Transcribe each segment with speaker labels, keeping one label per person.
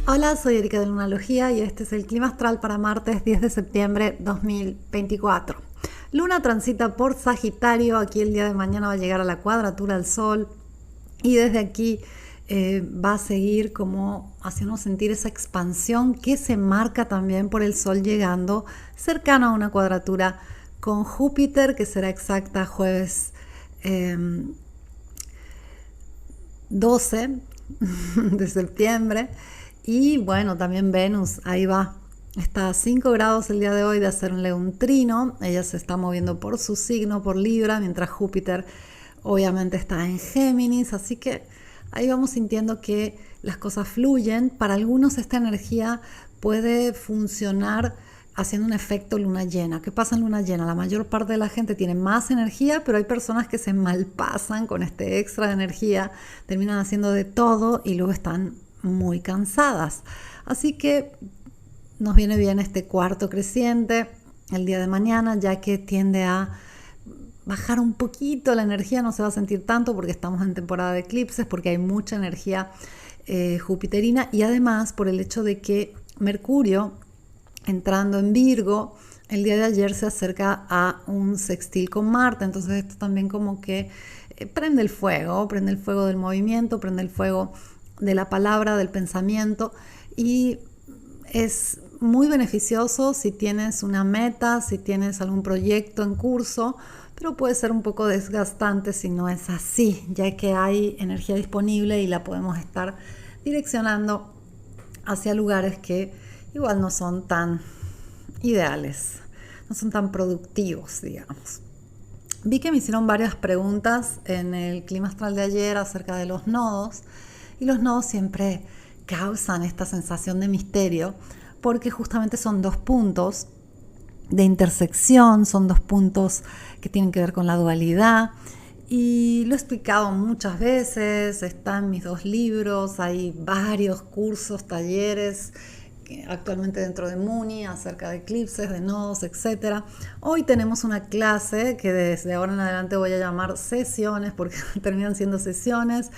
Speaker 1: Hola, soy Erika de Lunalogía y este es el clima astral para martes 10 de septiembre 2024. Luna transita por Sagitario, aquí el día de mañana va a llegar a la cuadratura del Sol y desde aquí va a seguir como haciéndonos sentir esa expansión que se marca también por el Sol llegando cercano a una cuadratura con Júpiter, que será exacta jueves 12 de septiembre. Y bueno, también Venus, ahí va, está a 5 grados el día de hoy de hacerle un trino. Ella se está moviendo por su signo, por Libra, mientras Júpiter obviamente está en Géminis. Así que ahí vamos sintiendo que las cosas fluyen. Para algunos esta energía puede funcionar haciendo un efecto luna llena. ¿Qué pasa en luna llena? La mayor parte de la gente tiene más energía, pero hay personas que se malpasan con este extra de energía, terminan haciendo de todo y luego están muy cansadas. Así que nos viene bien este cuarto creciente el día de mañana, ya que tiende a bajar un poquito la energía, no se va a sentir tanto porque estamos en temporada de eclipses, porque hay mucha energía jupiterina y además por el hecho de que Mercurio, entrando en Virgo, el día de ayer se acerca a un sextil con Marte, entonces esto también como que prende el fuego del movimiento, prende el fuego de la palabra, del pensamiento, y es muy beneficioso si tienes una meta, si tienes algún proyecto en curso, pero puede ser un poco desgastante si no es así, ya que hay energía disponible y la podemos estar direccionando hacia lugares que igual no son tan ideales, no son tan productivos, digamos. Vi que me hicieron varias preguntas en el clima astral de ayer acerca de los nodos, y los nodos siempre causan esta sensación de misterio porque justamente son dos puntos de intersección, son dos puntos que tienen que ver con la dualidad, y lo he explicado muchas veces, está en mis 2 libros, hay varios cursos, talleres actualmente dentro de Muni acerca de eclipses, de nodos, etc. Hoy tenemos una clase que desde ahora en adelante voy a llamar sesiones porque terminan siendo sesiones.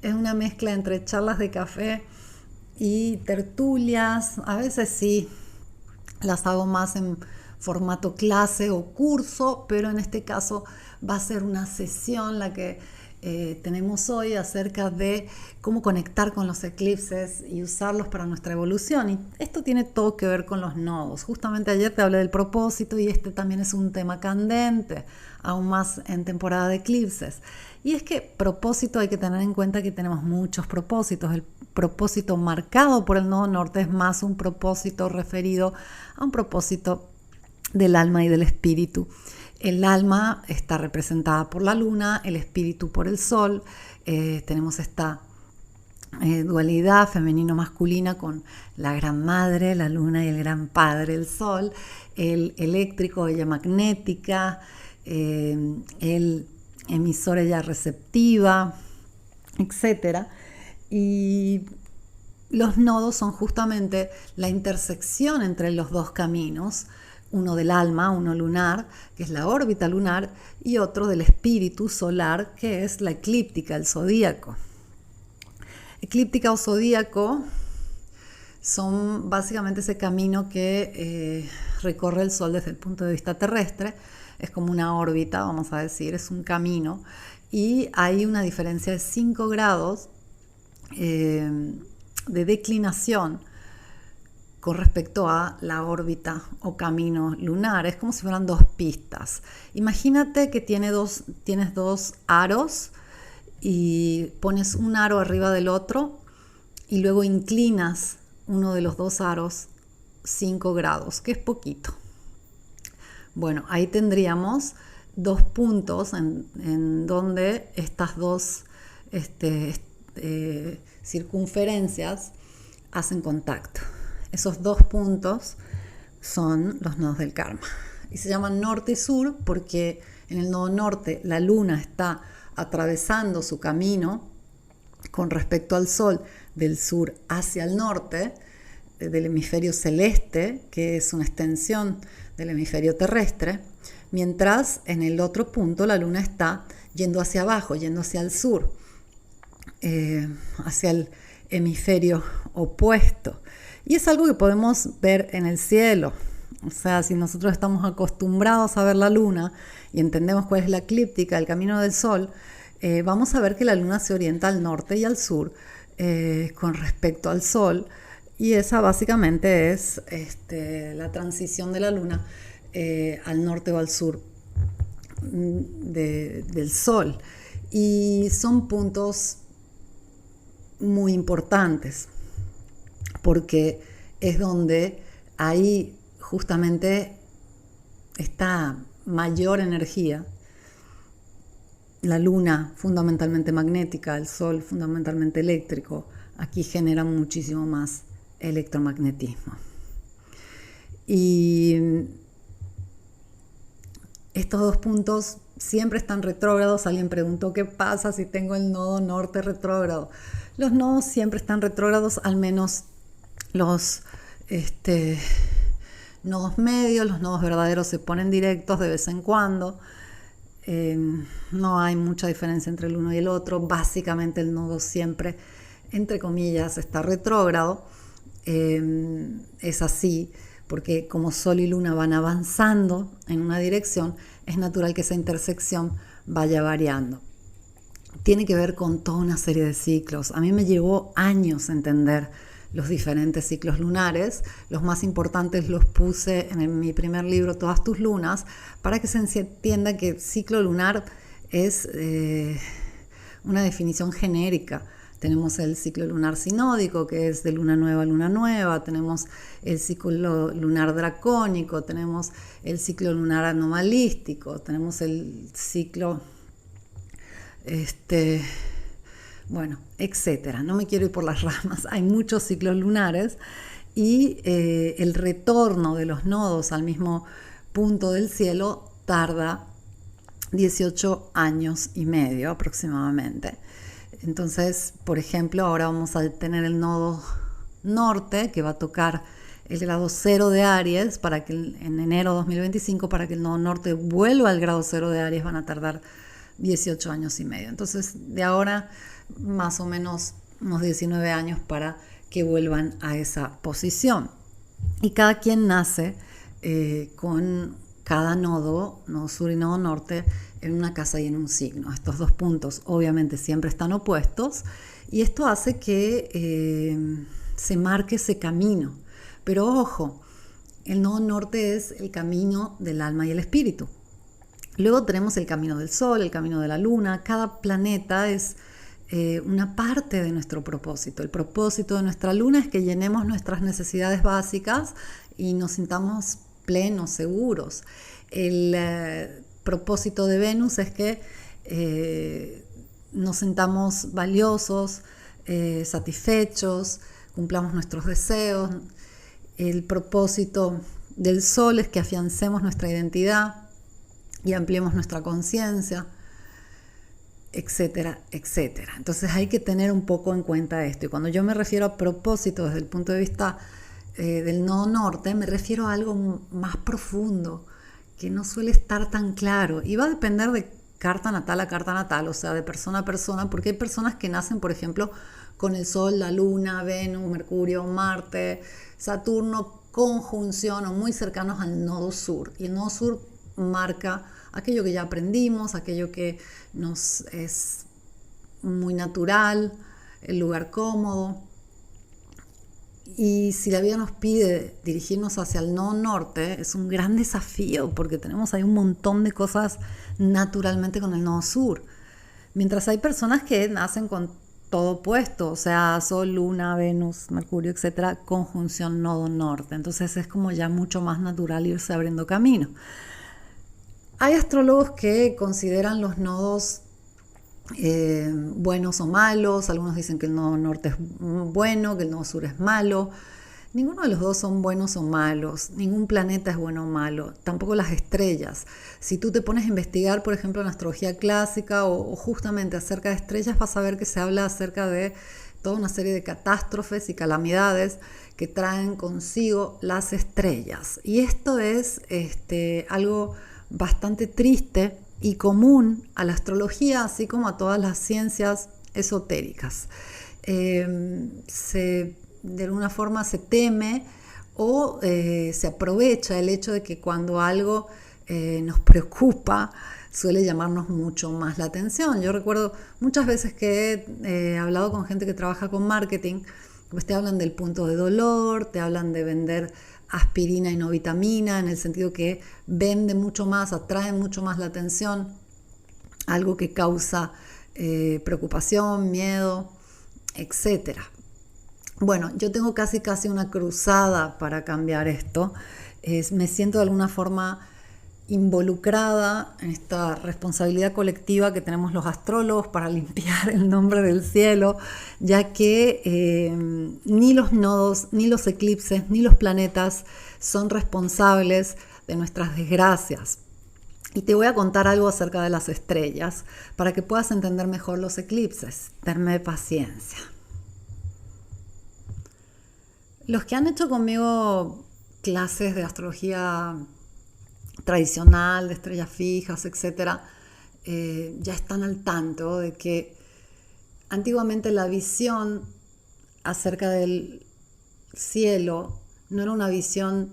Speaker 1: Es una mezcla entre charlas de café y tertulias. A veces sí las hago más en formato clase o curso, pero en este caso va a ser una sesión la que tenemos hoy acerca de cómo conectar con los eclipses y usarlos para nuestra evolución. Y esto tiene todo que ver con los nodos. Justamente ayer te hablé del propósito y este también es un tema candente, aún más en temporada de eclipses. Y es que propósito, hay que tener en cuenta que tenemos muchos propósitos. El propósito marcado por el nodo norte es más un propósito referido a un propósito del alma y del espíritu. El alma está representada por la luna, el espíritu por el sol. Tenemos esta dualidad femenino-masculina con la gran madre, la luna, y el gran padre, el sol. El eléctrico, ella magnética. El emisor, ella receptiva, etc. Y los nodos son justamente la intersección entre los dos caminos, uno del alma, uno lunar, que es la órbita lunar, y otro del espíritu solar, que es la eclíptica, el zodíaco. Eclíptica o zodíaco son básicamente ese camino que recorre el Sol desde el punto de vista terrestre. Es como una órbita, vamos a decir, es un camino, y hay una diferencia de 5 grados de declinación con respecto a la órbita o camino lunar. Es como si fueran 2 pistas. Imagínate que tienes dos aros y pones un aro arriba del otro y luego inclinas uno de los 2 aros 5 grados, que es poquito. Bueno, ahí tendríamos 2 puntos en donde estas 2 circunferencias hacen contacto. Esos 2 puntos son los nodos del karma. Y se llaman norte y sur porque en el nodo norte la luna está atravesando su camino con respecto al sol del sur hacia el norte, del hemisferio celeste, que es una extensión del hemisferio terrestre, mientras en el otro punto la luna está yendo hacia abajo, yendo hacia el sur, hacia el hemisferio opuesto. Y es algo que podemos ver en el cielo. O sea, si nosotros estamos acostumbrados a ver la luna y entendemos cuál es la eclíptica, el camino del sol, vamos a ver que la luna se orienta al norte y al sur con respecto al sol. Y esa básicamente es la transición de la luna al norte o al sur del sol. Y son puntos muy importantes porque es donde hay justamente esta mayor energía. La luna fundamentalmente magnética, el sol fundamentalmente eléctrico, aquí genera muchísimo más electromagnetismo. Y estos dos puntos siempre están retrógrados. Alguien preguntó qué pasa si tengo el nodo norte retrógrado. Los nodos siempre están retrógrados, al menos los nodos medios. Los nodos verdaderos se ponen directos de vez en cuando. No hay mucha diferencia entre el uno y el otro. Básicamente el nodo siempre, entre comillas, está retrógrado. Es así porque como Sol y Luna van avanzando en una dirección, es natural que esa intersección vaya variando. Tiene que ver con toda una serie de ciclos. A mí me llevó años entender los diferentes ciclos lunares. Los más importantes los puse en mi primer libro, Todas tus lunas, para que se entienda que ciclo lunar es una definición genérica. Tenemos el ciclo lunar sinódico, que es de luna nueva a luna nueva. Tenemos el ciclo lunar dracónico. Tenemos el ciclo lunar anomalístico. Tenemos el ciclo, etcétera. No me quiero ir por las ramas. Hay muchos ciclos lunares y el retorno de los nodos al mismo punto del cielo tarda 18 años y medio aproximadamente. Entonces, por ejemplo, ahora vamos a tener el nodo norte que va a tocar el grado 0 de Aries para que en enero de 2025, para que el nodo norte vuelva al grado 0 de Aries, van a tardar 18 años y medio. Entonces, de ahora más o menos unos 19 años para que vuelvan a esa posición. Y cada quien nace con cada nodo sur y nodo norte, en una casa y en un signo. Estos dos puntos obviamente siempre están opuestos y esto hace que se marque ese camino. Pero ojo, el nodo norte es el camino del alma y el espíritu. Luego tenemos el camino del sol, el camino de la luna. Cada planeta es una parte de nuestro propósito. El propósito de nuestra luna es que llenemos nuestras necesidades básicas y nos sintamos plenos, seguros. El propósito de Venus es que nos sintamos valiosos, satisfechos, cumplamos nuestros deseos. El propósito del Sol es que afiancemos nuestra identidad y ampliemos nuestra conciencia, etcétera, etcétera. Entonces hay que tener un poco en cuenta esto. Y cuando yo me refiero a propósito desde el punto de vista del nodo norte, me refiero a algo más profundo, que no suele estar tan claro. Y va a depender de carta natal a carta natal, o sea, de persona a persona, porque hay personas que nacen, por ejemplo, con el Sol, la Luna, Venus, Mercurio, Marte, Saturno, conjunción o muy cercanos al nodo sur. Y el nodo sur marca aquello que ya aprendimos, aquello que nos es muy natural, el lugar cómodo. Y si la vida nos pide dirigirnos hacia el nodo norte, es un gran desafío porque tenemos ahí un montón de cosas naturalmente con el nodo sur. Mientras hay personas que nacen con todo opuesto, o sea, Sol, Luna, Venus, Mercurio, etcétera, conjunción nodo norte. Entonces es como ya mucho más natural irse abriendo camino. Hay astrólogos que consideran los nodos buenos o malos. Algunos dicen que el nodo norte es bueno, que el nodo sur es malo. Ninguno de los dos son buenos o malos. Ningún planeta es bueno o malo. Tampoco las estrellas. Si tú te pones a investigar, por ejemplo, en astrología clásica o justamente acerca de estrellas, vas a ver que se habla acerca de toda una serie de catástrofes y calamidades que traen consigo las estrellas. Y esto es algo bastante triste y común a la astrología, así como a todas las ciencias esotéricas. de alguna forma se teme o se aprovecha el hecho de que cuando algo nos preocupa suele llamarnos mucho más la atención. Yo recuerdo muchas veces que he hablado con gente que trabaja con marketing, pues te hablan del punto de dolor, te hablan de vender aspirina y no vitamina, en el sentido que vende mucho más, atrae mucho más la atención, algo que causa preocupación, miedo, etc. Bueno, yo tengo casi una cruzada para cambiar esto. Me siento de alguna forma involucrada en esta responsabilidad colectiva que tenemos los astrólogos para limpiar el nombre del cielo, ya que ni los nodos, ni los eclipses, ni los planetas son responsables de nuestras desgracias. Y te voy a contar algo acerca de las estrellas para que puedas entender mejor los eclipses. Tenme paciencia. Los que han hecho conmigo clases de astrología tradicional, de estrellas fijas, etc., ya están al tanto de que antiguamente la visión acerca del cielo no era una visión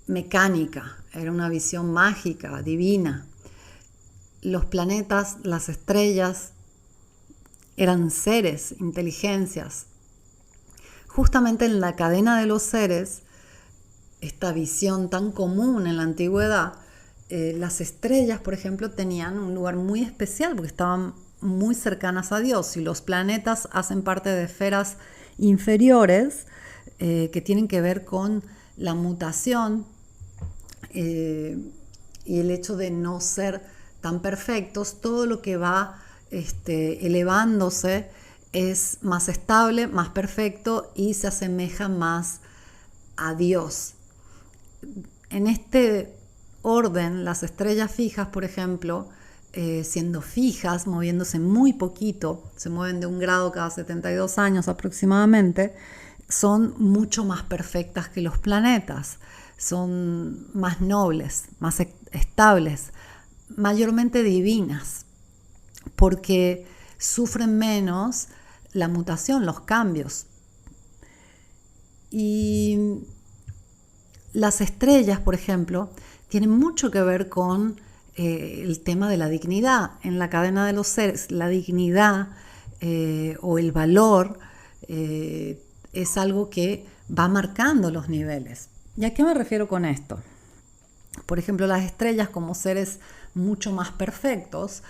Speaker 1: mecánica, era una visión mágica, divina. Los planetas, las estrellas, eran seres, inteligencias. Justamente en la cadena de los seres, esta visión tan común en la antigüedad, las estrellas, por ejemplo, tenían un lugar muy especial porque estaban muy cercanas a Dios, y los planetas hacen parte de esferas inferiores que tienen que ver con la mutación y el hecho de no ser tan perfectos. Todo lo que va elevándose es más estable, más perfecto y se asemeja más a Dios. En este orden, las estrellas fijas, por ejemplo, siendo fijas, moviéndose muy poquito, se mueven de 1 grado cada 72 años aproximadamente, son mucho más perfectas que los planetas, son más nobles, más estables, mayormente divinas, porque sufren menos la mutación, los cambios. Y las estrellas, por ejemplo, tienen mucho que ver con el tema de la dignidad. En la cadena de los seres, la dignidad o el valor es algo que va marcando los niveles. ¿Y a qué me refiero con esto? Por ejemplo, las estrellas, como seres mucho más perfectos,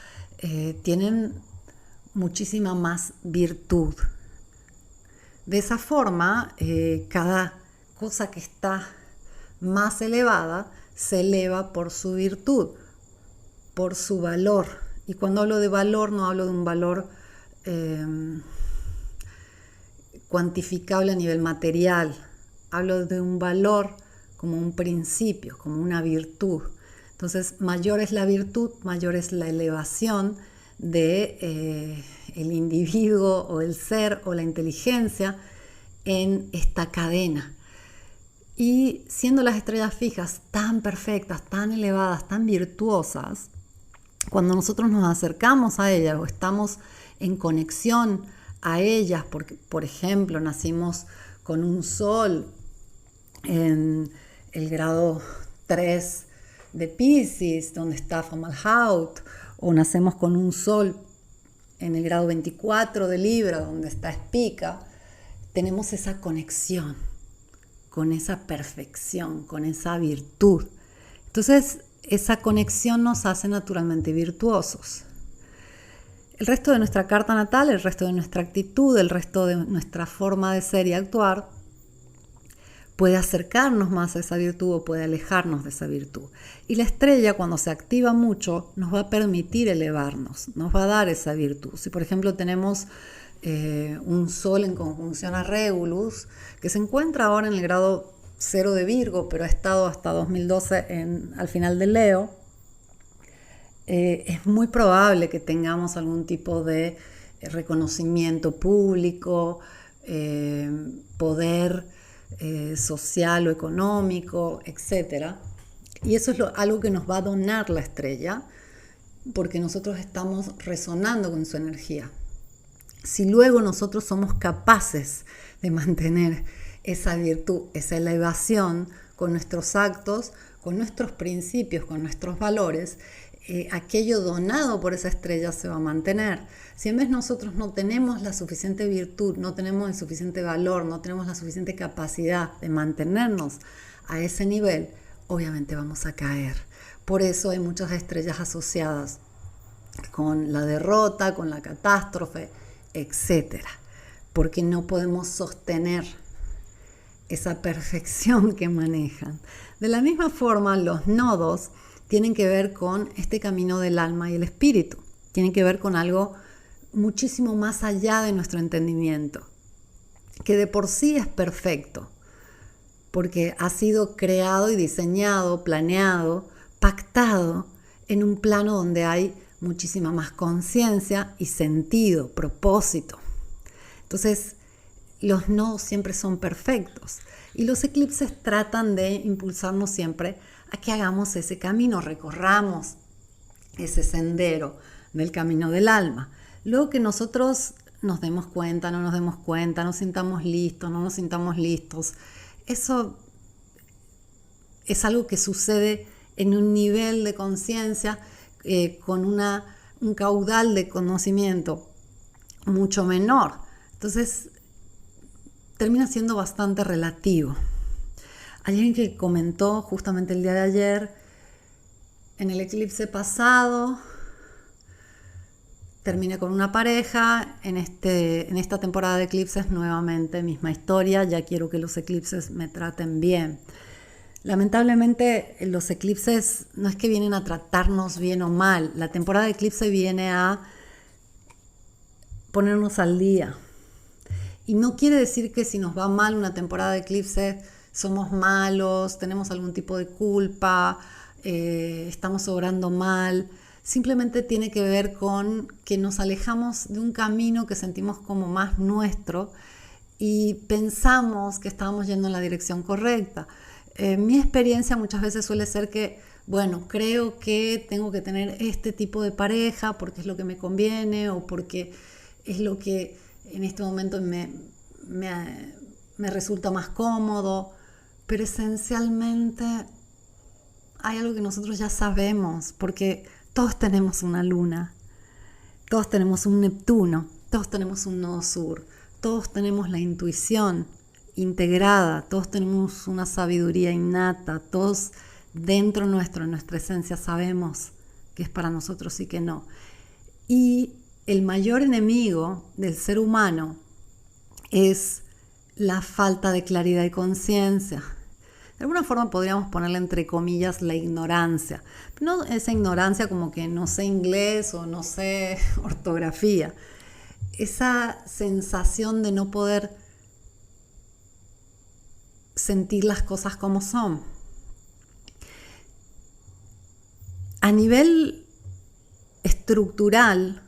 Speaker 1: tienen muchísima más virtud. De esa forma, cada cosa que está más elevada se eleva por su virtud, por su valor. Y cuando hablo de valor, no hablo de un valor cuantificable a nivel material. Hablo de un valor como un principio, como una virtud. Entonces, mayor es la virtud, mayor es la elevación de el individuo o el ser o la inteligencia en esta cadena. Y siendo las estrellas fijas tan perfectas, tan elevadas, tan virtuosas, cuando nosotros nos acercamos a ellas o estamos en conexión a ellas, porque, por ejemplo, nacimos con un sol en el grado 3 de Piscis, donde está Fomalhaut, o nacemos con un sol en el grado 24 de Libra, donde está Spica, tenemos esa conexión con esa perfección, con esa virtud. Entonces, esa conexión nos hace naturalmente virtuosos. El resto de nuestra carta natal, el resto de nuestra actitud, el resto de nuestra forma de ser y actuar, puede acercarnos más a esa virtud o puede alejarnos de esa virtud. Y la estrella, cuando se activa mucho, nos va a permitir elevarnos, nos va a dar esa virtud. Si, por ejemplo, tenemos un sol en conjunción a Regulus, que se encuentra ahora en el grado 0 de Virgo, pero ha estado hasta 2012 al final de Leo, es muy probable que tengamos algún tipo de reconocimiento público, poder social o económico, etc. Y eso es algo que nos va a donar la estrella, porque nosotros estamos resonando con su energía. Si luego nosotros somos capaces de mantener esa virtud, esa elevación con nuestros actos, con nuestros principios, con nuestros valores, aquello donado por esa estrella se va a mantener. Si en vez nosotros no tenemos la suficiente virtud, no tenemos el suficiente valor, no tenemos la suficiente capacidad de mantenernos a ese nivel, obviamente vamos a caer. Por eso hay muchas estrellas asociadas con la derrota, con la catástrofe, etcétera, porque no podemos sostener esa perfección que manejan. De la misma forma, los nodos tienen que ver con este camino del alma y el espíritu. Tienen que ver con algo muchísimo más allá de nuestro entendimiento, que de por sí es perfecto, porque ha sido creado y diseñado, planeado, pactado en un plano donde hay muchísima más conciencia y sentido, propósito. Entonces, los nodos siempre son perfectos y los eclipses tratan de impulsarnos siempre a que hagamos ese camino, recorramos ese sendero del camino del alma. Luego que nosotros nos demos cuenta, no nos demos cuenta, nos sintamos listos, no nos sintamos listos, eso es algo que sucede en un nivel de conciencia con un caudal de conocimiento mucho menor. Entonces, termina siendo bastante relativo. Hay alguien que comentó justamente el día de ayer, en el eclipse pasado, terminé con una pareja, en esta temporada de eclipses nuevamente misma historia, ya quiero que los eclipses me traten bien. Lamentablemente los eclipses no es que vienen a tratarnos bien o mal, la temporada de eclipse viene a ponernos al día. Y no quiere decir que si nos va mal una temporada de eclipse somos malos, tenemos algún tipo de culpa, estamos obrando mal. Simplemente tiene que ver con que nos alejamos de un camino que sentimos como más nuestro y pensamos que estábamos yendo en la dirección correcta. Mi experiencia muchas veces suele ser que, bueno, creo que tengo que tener este tipo de pareja porque es lo que me conviene o porque es lo que en este momento me resulta más cómodo, pero esencialmente hay algo que nosotros ya sabemos, porque todos tenemos una luna, todos tenemos un Neptuno, todos tenemos un nodo sur, todos tenemos la intuición integrada, todos tenemos una sabiduría innata, todos dentro nuestro, en nuestra esencia, sabemos que es para nosotros y que no. Y el mayor enemigo del ser humano es la falta de claridad y conciencia. De alguna forma podríamos ponerle entre comillas la ignorancia. No esa ignorancia como que no sé inglés o no sé ortografía. Esa sensación de no poder sentir las cosas como son. A nivel estructural,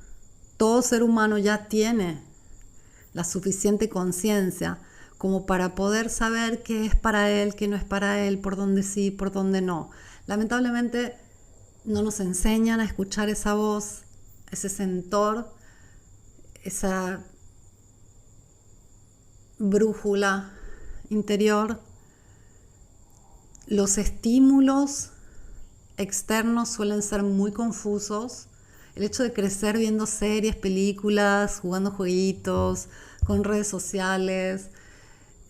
Speaker 1: todo ser humano ya tiene la suficiente conciencia como para poder saber qué es para él, qué no es para él, por dónde sí, por dónde no. Lamentablemente no nos enseñan a escuchar esa voz, ese sentor, esa brújula interior. Los estímulos externos suelen ser muy confusos. El hecho de crecer viendo series, películas, jugando jueguitos, con redes sociales,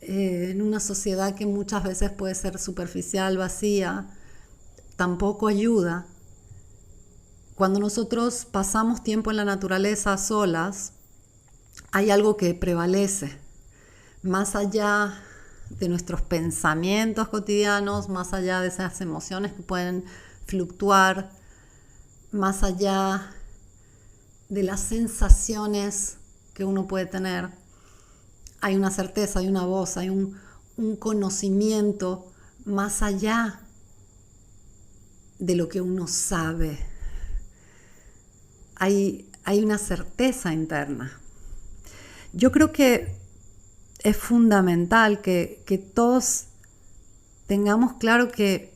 Speaker 1: en una sociedad que muchas veces puede ser superficial, vacía, tampoco ayuda. Cuando nosotros pasamos tiempo en la naturaleza a solas, hay algo que prevalece, más allá de nuestros pensamientos cotidianos, más allá de esas emociones que pueden fluctuar, más allá de las sensaciones que uno puede tener. Hay una certeza, hay una voz, hay un conocimiento más allá de lo que uno sabe. Hay una certeza interna. Yo creo que es fundamental que todos tengamos claro que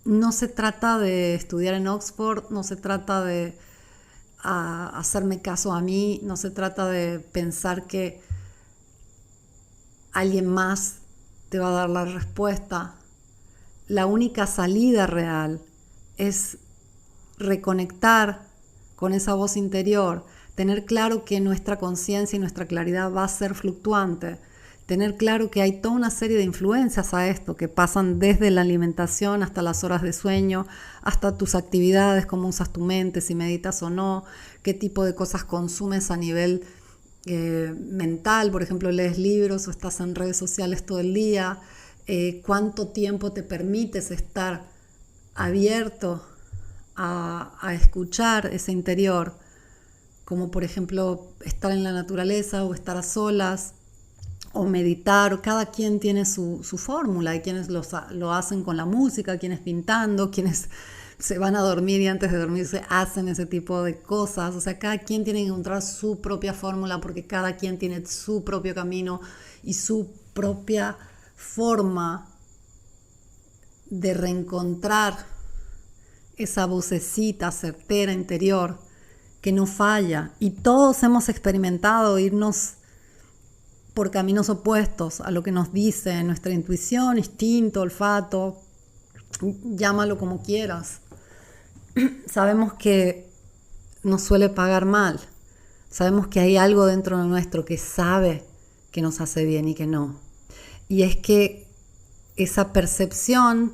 Speaker 1: no se trata de estudiar en Oxford, no se trata de a hacerme caso a mí, no se trata de pensar que alguien más te va a dar la respuesta. La única salida real es reconectar con esa voz interior, tener claro que nuestra conciencia y nuestra claridad va a ser fluctuante, tener claro que hay toda una serie de influencias a esto que pasan desde la alimentación hasta las horas de sueño, hasta tus actividades, cómo usas tu mente, si meditas o no, qué tipo de cosas consumes a nivel mental, por ejemplo, lees libros o estás en redes sociales todo el día, cuánto tiempo te permites estar abierto a escuchar ese interior, como por ejemplo estar en la naturaleza o estar a solas o meditar. Cada quien tiene su fórmula. Hay quienes lo hacen con la música, quienes pintando, quienes se van a dormir y antes de dormirse hacen ese tipo de cosas. O sea, cada quien tiene que encontrar su propia fórmula porque cada quien tiene su propio camino y su propia forma de reencontrar esa vocecita certera interior que no falla. Y todos hemos experimentado irnos por caminos opuestos a lo que nos dice nuestra intuición, instinto, olfato, llámalo como quieras. Sabemos que nos suele pagar mal. Sabemos que hay algo dentro de nuestro que sabe que nos hace bien y que no. Y es que esa percepción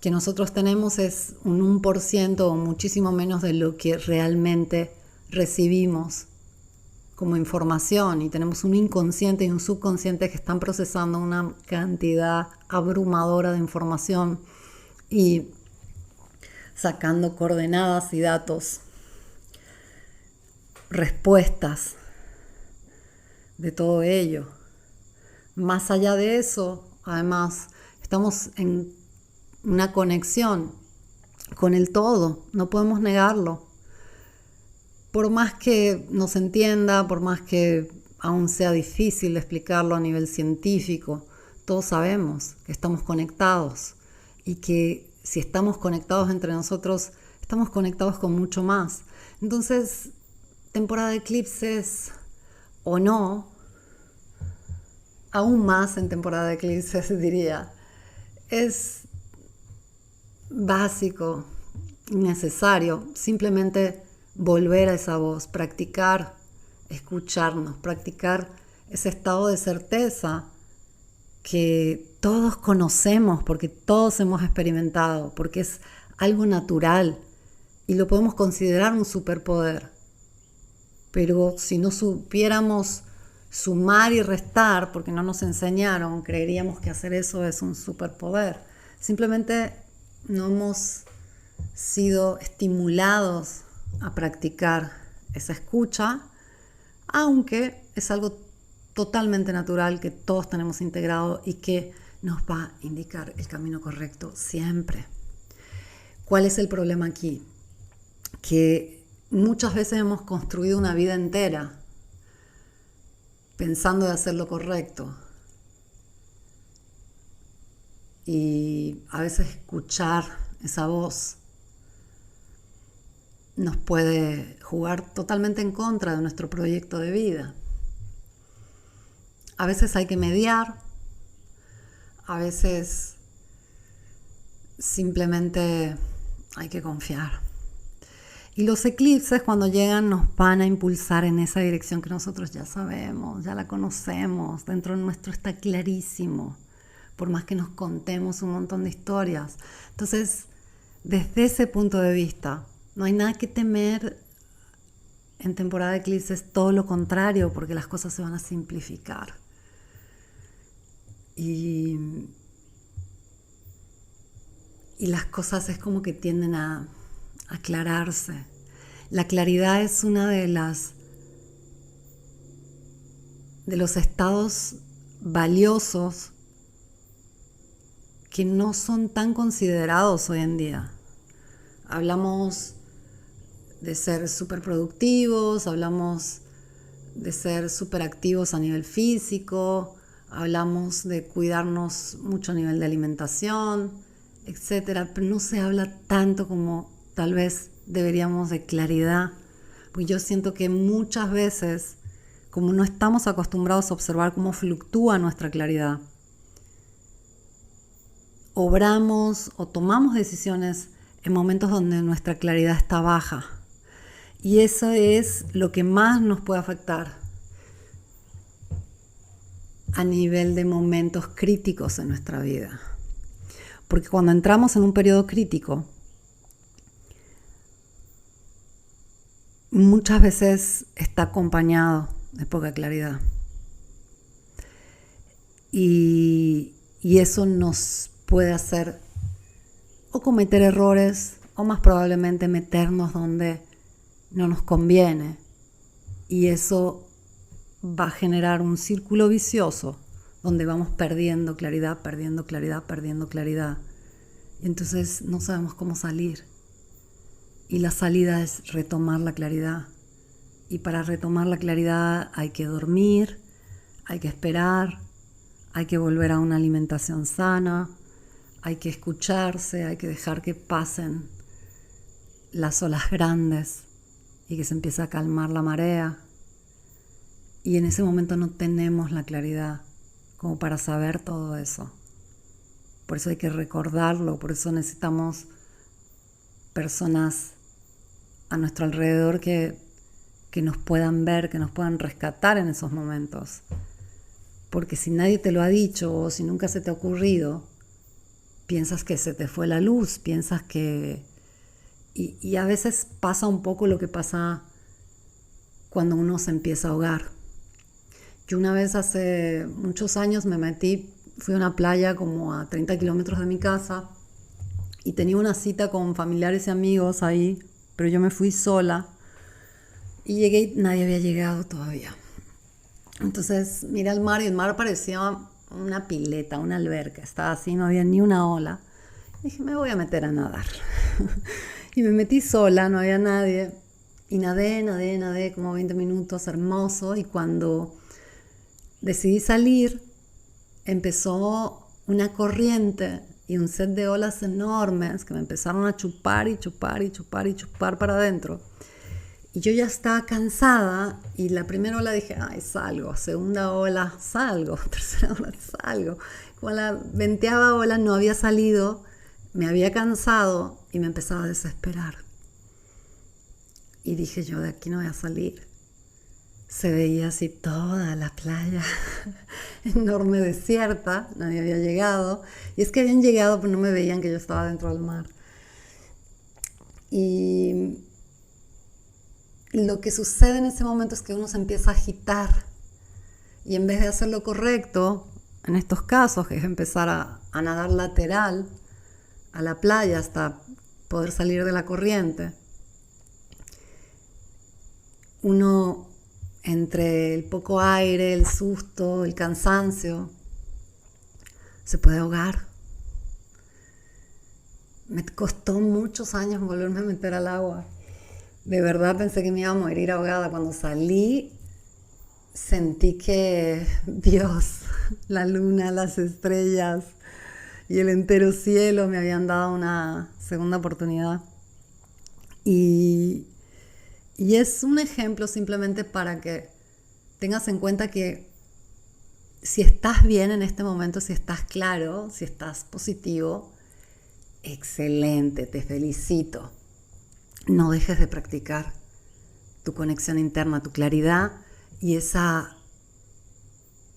Speaker 1: que nosotros tenemos es un 1% o muchísimo menos de lo que realmente recibimos como información, y tenemos un inconsciente y un subconsciente que están procesando una cantidad abrumadora de información y sacando coordenadas y datos, respuestas de todo ello. Más allá de eso, además, estamos en una conexión con el todo, no podemos negarlo. Por más que nos entienda, por más que aún sea difícil explicarlo a nivel científico, todos sabemos que estamos conectados y que si estamos conectados entre nosotros, estamos conectados con mucho más. Entonces, temporada de eclipses o no, aún más en temporada de eclipses diría, es básico y necesario simplemente volver a esa voz, practicar, escucharnos, practicar ese estado de certeza que todos conocemos, porque todos hemos experimentado, porque es algo natural y lo podemos considerar un superpoder. Pero si no supiéramos sumar y restar, porque no nos enseñaron, creeríamos que hacer eso es un superpoder. Simplemente no hemos sido estimulados a practicar esa escucha, aunque es algo totalmente natural que todos tenemos integrado y que nos va a indicar el camino correcto siempre. ¿Cuál es el problema aquí? Que muchas veces hemos construido una vida entera pensando de hacer lo correcto y a veces escuchar esa voz nos puede jugar totalmente en contra de nuestro proyecto de vida. A veces hay que mediar, a veces simplemente hay que confiar. Y los eclipses cuando llegan nos van a impulsar en esa dirección que nosotros ya sabemos, ya la conocemos, dentro de nuestro está clarísimo, por más que nos contemos un montón de historias. Entonces, desde ese punto de vista, no hay nada que temer en temporada de eclipses, todo lo contrario, porque las cosas se van a simplificar. Y las cosas es como que tienden a aclararse. La claridad es una de los estados valiosos que no son tan considerados hoy en día. Hablamos de ser súper productivos, hablamos de ser súper activos a nivel físico, hablamos de cuidarnos mucho a nivel de alimentación, etcétera, pero no se habla tanto como tal vez deberíamos de claridad, porque yo siento que muchas veces, como no estamos acostumbrados a observar cómo fluctúa nuestra claridad, obramos o tomamos decisiones en momentos donde nuestra claridad está baja. Y eso es lo que más nos puede afectar a nivel de momentos críticos en nuestra vida. Porque cuando entramos en un periodo crítico, muchas veces está acompañado de poca claridad. Y eso nos puede hacer o cometer errores o más probablemente meternos donde no nos conviene. Y eso va a generar un círculo vicioso donde vamos perdiendo claridad, perdiendo claridad, perdiendo claridad. Y entonces no sabemos cómo salir. Y la salida es retomar la claridad. Y para retomar la claridad hay que dormir, hay que esperar, hay que volver a una alimentación sana, hay que escucharse, hay que dejar que pasen las olas grandes y que se empiece a calmar la marea. Y en ese momento no tenemos la claridad como para saber todo eso. Por eso hay que recordarlo, por eso necesitamos personas a nuestro alrededor que nos puedan ver, que nos puedan rescatar en esos momentos. Porque si nadie te lo ha dicho o si nunca se te ha ocurrido, piensas que se te fue la luz, piensas que... Y a veces pasa un poco lo que pasa cuando uno se empieza a ahogar. Yo una vez hace muchos años fui a una playa como a 30 kilómetros de mi casa y tenía una cita con familiares y amigos ahí, pero yo me fui sola y llegué y nadie había llegado todavía. Entonces miré al mar y el mar parecía una pileta, una alberca, estaba así, no había ni una ola. Y dije, me voy a meter a nadar. Y me metí sola, no había nadie. Y nadé como 20 minutos, hermoso. Y cuando decidí salir, empezó una corriente y un set de olas enormes que me empezaron a chupar y chupar y chupar y chupar para adentro. Y yo ya estaba cansada y la primera ola dije, ay, salgo. Segunda ola, salgo. Tercera ola, salgo. Como la 20ª ola no había salido, me había cansado y me empezaba a desesperar. Y dije, yo de aquí no voy a salir. Se veía así toda la playa, enorme, desierta, nadie había llegado. Y es que habían llegado, pero no me veían que yo estaba dentro del mar. Y lo que sucede en ese momento es que uno se empieza a agitar. Y en vez de hacer lo correcto, en estos casos, que es empezar a nadar lateral a la playa hasta poder salir de la corriente, uno, entre el poco aire, el susto, el cansancio, se puede ahogar. Me costó muchos años volverme a meter al agua. De verdad pensé que me iba a morir ahogada. Cuando salí, sentí que Dios, la luna, las estrellas y el entero cielo me habían dado una segunda oportunidad. Y es un ejemplo simplemente para que tengas en cuenta que si estás bien en este momento, si estás claro, si estás positivo, excelente, te felicito. No dejes de practicar tu conexión interna, tu claridad y esa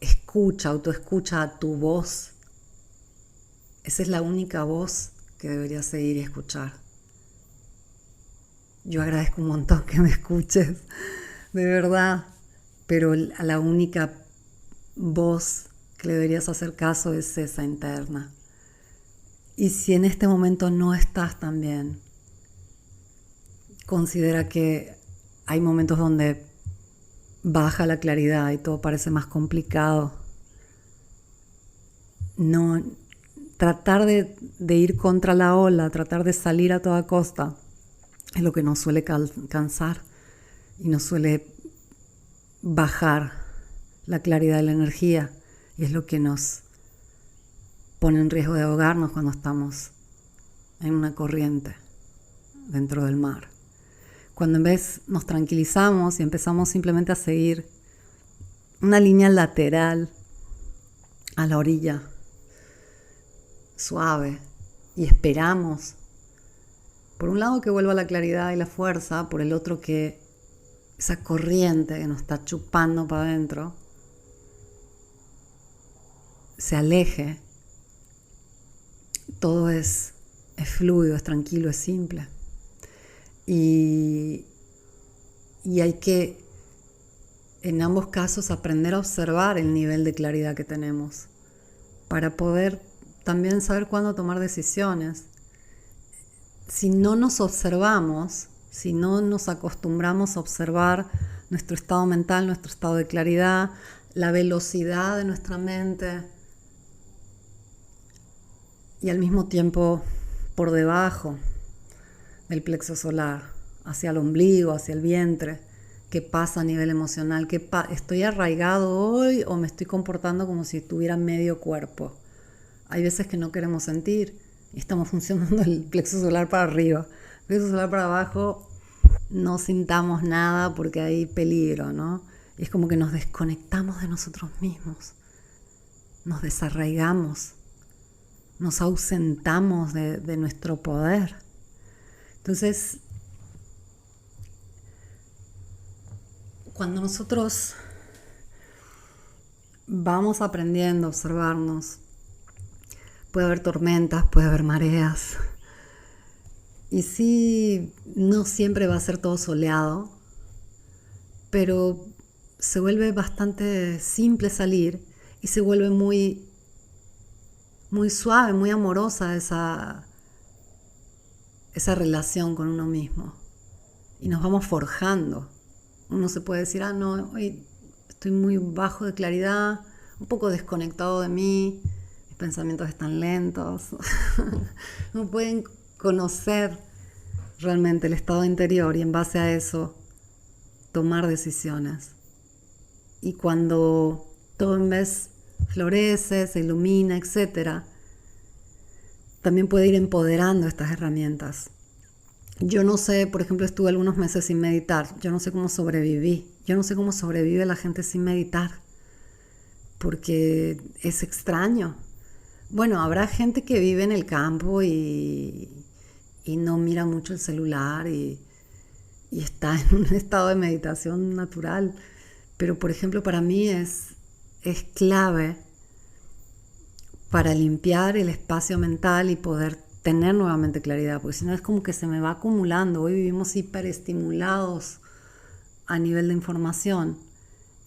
Speaker 1: escucha, autoescucha a tu voz. Esa es la única voz que deberías seguir y escuchar. Yo agradezco un montón que me escuches, de verdad, pero a la única voz que le deberías hacer caso es esa interna. Y si en este momento no estás tan bien, considera que hay momentos donde baja la claridad y todo parece más complicado. No, tratar de ir contra la ola, tratar de salir a toda costa, es lo que nos suele cansar y nos suele bajar la claridad de la energía y es lo que nos pone en riesgo de ahogarnos cuando estamos en una corriente dentro del mar. Cuando en vez nos tranquilizamos y empezamos simplemente a seguir una línea lateral a la orilla, suave, y esperamos, por un lado que vuelva la claridad y la fuerza, por el otro que esa corriente que nos está chupando para adentro se aleje, todo es fluido, es tranquilo, es simple. Y hay que, en ambos casos, aprender a observar el nivel de claridad que tenemos para poder también saber cuándo tomar decisiones. Si no nos observamos, si no nos acostumbramos a observar nuestro estado mental, nuestro estado de claridad, la velocidad de nuestra mente, y al mismo tiempo por debajo del plexo solar, hacia el ombligo, hacia el vientre, qué pasa a nivel emocional, estoy arraigado hoy o me estoy comportando como si tuviera medio cuerpo. Hay veces que no queremos sentir y estamos funcionando el plexo solar para arriba. El plexo solar para abajo, no sintamos nada porque hay peligro, ¿no? Y es como que nos desconectamos de nosotros mismos, nos desarraigamos, nos ausentamos de nuestro poder. Entonces, cuando nosotros vamos aprendiendo a observarnos, puede haber tormentas, puede haber mareas, y sí, no siempre va a ser todo soleado, pero se vuelve bastante simple salir y se vuelve muy suave, muy amorosa esa relación con uno mismo. Y nos vamos forjando. Uno se puede decir, no, hoy estoy muy bajo de claridad, un poco desconectado de mí, mis pensamientos están lentos. No pueden conocer realmente el estado interior y en base a eso tomar decisiones. Y cuando todo en vez florece, se ilumina, etc., también puede ir empoderando estas herramientas. Yo no sé, por ejemplo, estuve algunos meses sin meditar. Yo no sé cómo sobreviví. Yo no sé cómo sobrevive la gente sin meditar, porque es extraño. Bueno, habrá gente que vive en el campo y no mira mucho el celular y está en un estado de meditación natural. Pero, por ejemplo, para mí es clave para limpiar el espacio mental y poder tener nuevamente claridad, porque si no es como que se me va acumulando. Hoy vivimos hiperestimulados a nivel de información,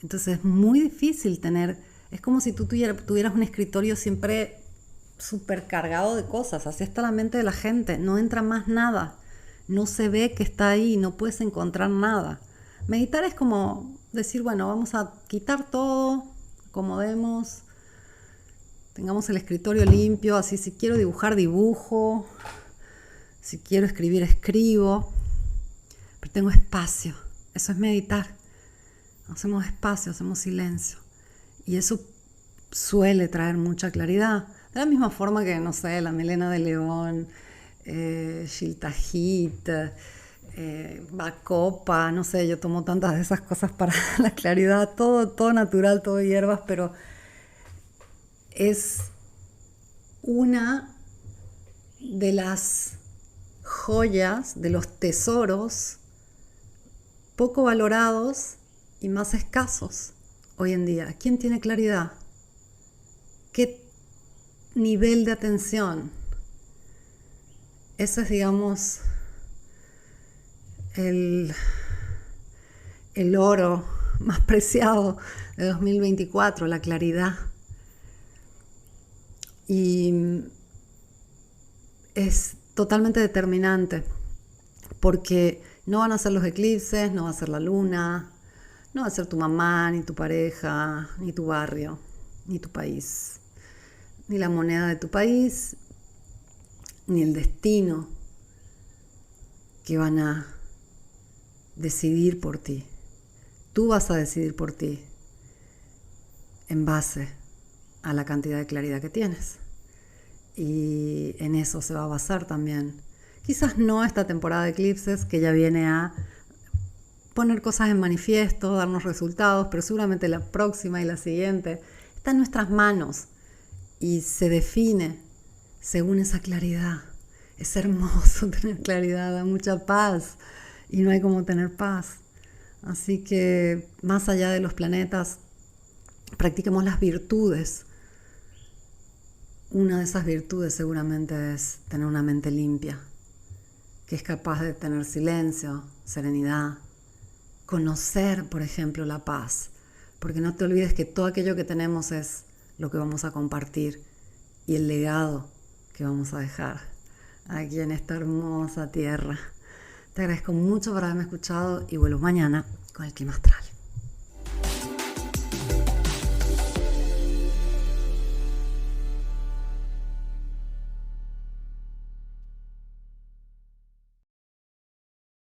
Speaker 1: entonces es muy difícil tener, es como si tú tuvieras un escritorio siempre súper cargado de cosas. Así está la mente de la gente, no entra más nada, no se ve que está ahí, no puedes encontrar nada. Meditar es como decir, bueno, vamos a quitar todo, acomodemos, tengamos el escritorio limpio, así si quiero dibujar, dibujo, si quiero escribir, escribo, pero tengo espacio. Eso es meditar. Hacemos espacio, hacemos silencio. Y eso suele traer mucha claridad. De la misma forma que, no sé, la melena de león, Shiltajit, Bacopa, no sé, yo tomo tantas de esas cosas para la claridad, todo natural, todo hierbas, pero es una de las joyas, de los tesoros poco valorados y más escasos hoy en día. ¿Quién tiene claridad? ¿Qué nivel de atención? Eso es, digamos, el oro más preciado de 2024, la claridad. Y es totalmente determinante, porque no van a ser los eclipses, no va a ser la luna, no va a ser tu mamá, ni tu pareja, ni tu barrio, ni tu país, ni la moneda de tu país, ni el destino que van a decidir por ti. Tú vas a decidir por ti en base a la cantidad de claridad que tienes. Y en eso se va a basar también. Quizás no esta temporada de eclipses, que ya viene a poner cosas en manifiesto, darnos resultados, pero seguramente la próxima y la siguiente está en nuestras manos y se define según esa claridad. Es hermoso tener claridad, da mucha paz y no hay como tener paz. Así que más allá de los planetas, practiquemos las virtudes. Una de esas virtudes seguramente es tener una mente limpia, que es capaz de tener silencio, serenidad, conocer, por ejemplo, la paz. Porque no te olvides que todo aquello que tenemos es lo que vamos a compartir y el legado que vamos a dejar aquí en esta hermosa tierra. Te agradezco mucho por haberme escuchado y vuelvo mañana con el clima astral.